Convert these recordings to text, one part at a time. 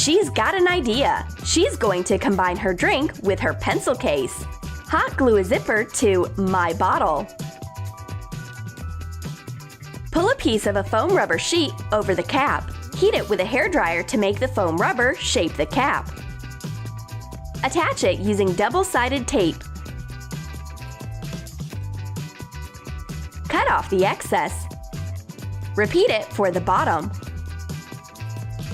she's got an idea. She's going to combine her drink with her pencil case. Hot glue a zipper to my bottle. Pull a piece of a foam rubber sheet over the cap. Heat it with a hairdryer to make the foam rubber shape the cap. Attach it using double-sided tape. Cut off the excess. Repeat it for the bottom.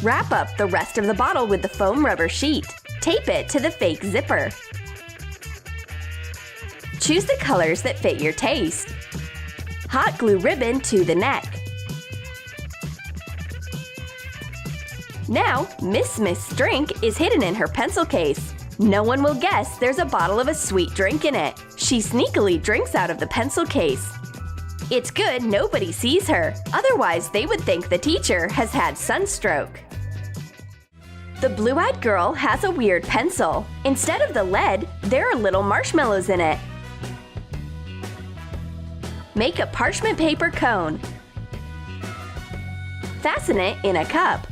Wrap up the rest of the bottle with the foam rubber sheet. Tape it to the fake zipper. Choose the colors that fit your taste. Hot glue ribbon to the neck. Now, Miss Smith's drink is hidden in her pencil case. No one will guess there's a bottle of a sweet drink in it. She sneakily drinks out of the pencil case. It's good nobody sees her, otherwise they would think the teacher has had sunstroke. The blue-eyed girl has a weird pencil. Instead of the lead, there are little marshmallows in it. Make a parchment paper cone. Fasten it in a cup.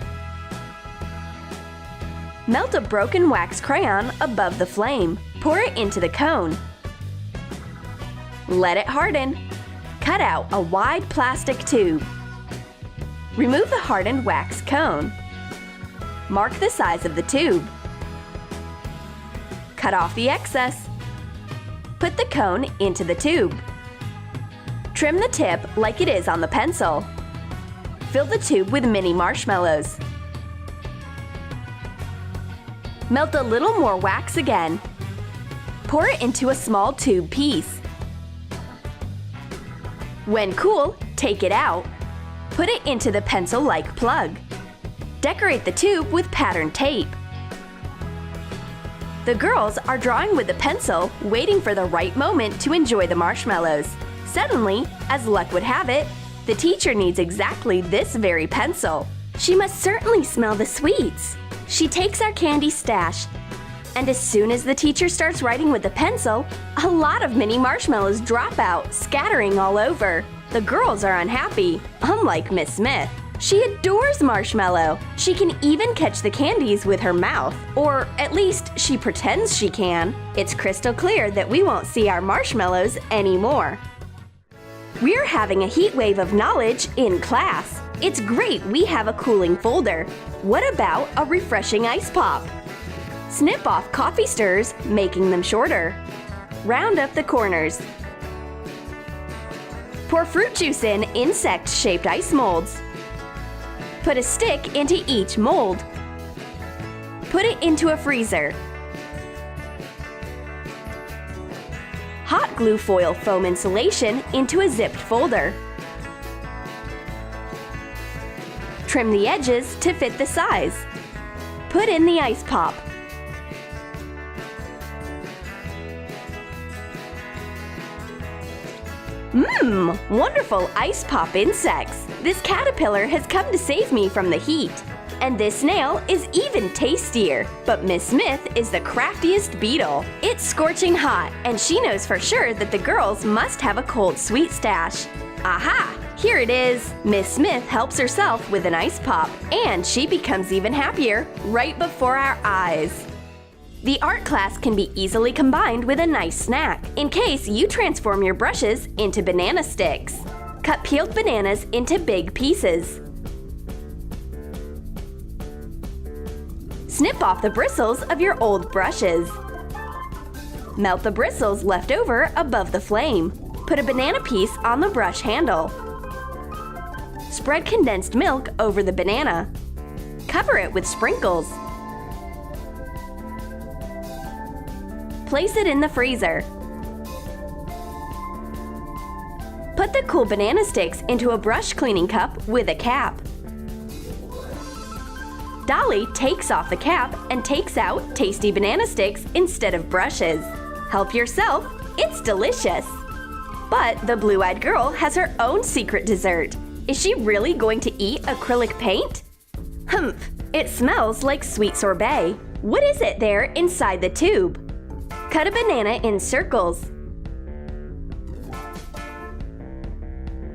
Melt a broken wax crayon above the flame. Pour it into the cone. Let it harden. Cut out a wide plastic tube. Remove the hardened wax cone. Mark the size of the tube. Cut off the excess. Put the cone into the tube. Trim the tip like it is on the pencil. Fill the tube with mini marshmallows. Melt a little more wax again. Pour it into a small tube piece. When cool, take it out. Put it into the pencil-like plug. Decorate the tube with patterned tape. The girls are drawing with the pencil, waiting for the right moment to enjoy the marshmallows. Suddenly, as luck would have it, the teacher needs exactly this very pencil. She must certainly smell the sweets. She takes our candy stash, and as soon as the teacher starts writing with the pencil, a lot of mini marshmallows drop out, scattering all over. The girls are unhappy, unlike Miss Smith. She adores marshmallow. She can even catch the candies with her mouth, or at least she pretends she can. It's crystal clear that we won't see our marshmallows anymore. We're having a heat wave of knowledge in class. It's great we have a cooling folder. What about a refreshing ice pop? Snip off coffee stirrers, making them shorter. Round up the corners. Pour fruit juice in insect-shaped ice molds. Put a stick into each mold. Put it into a freezer. Hot glue foil foam insulation into a zipped folder. Trim the edges to fit the size. Put in the ice pop. Wonderful ice pop insects! This caterpillar has come to save me from the heat. And this snail is even tastier. But Miss Smith is the craftiest beetle. It's scorching hot, and she knows for sure that the girls must have a cold sweet stash. Aha! Here it is! Miss Smith helps herself with an ice pop, and she becomes even happier right before our eyes. The art class can be easily combined with a nice snack, in case you transform your brushes into banana sticks. Cut peeled bananas into big pieces. Snip off the bristles of your old brushes. Melt the bristles left over above the flame. Put a banana piece on the brush handle. Spread condensed milk over the banana. Cover it with sprinkles. Place it in the freezer. Put the cool banana sticks into a brush cleaning cup with a cap. Dolly takes off the cap and takes out tasty banana sticks instead of brushes. Help yourself, it's delicious! But the blue-eyed girl has her own secret dessert. Is she really going to eat acrylic paint? Humph! It smells like sweet sorbet. What is it there inside the tube? Cut a banana in circles.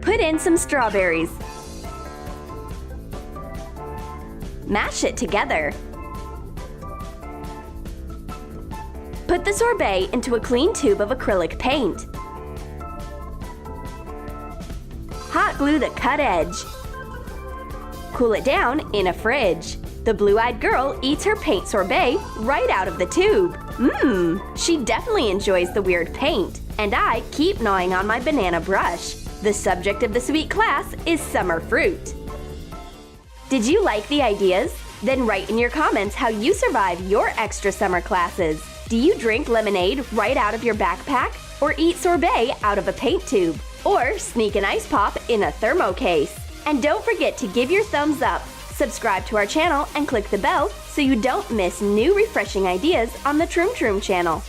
Put in some strawberries. Mash it together. Put the sorbet into a clean tube of acrylic paint. Hot glue the cut edge. Cool it down in a fridge. The blue-eyed girl eats her paint sorbet right out of the tube. She definitely enjoys the weird paint. And I keep gnawing on my banana brush. The subject of the sweet class is summer fruit. Did you like the ideas? Then write in your comments how you survive your extra summer classes. Do you drink lemonade right out of your backpack? Or eat sorbet out of a paint tube? Or sneak an ice pop in a thermo case? And don't forget to give your thumbs up, subscribe to our channel, and click the bell so you don't miss new refreshing ideas on the Troom Troom channel.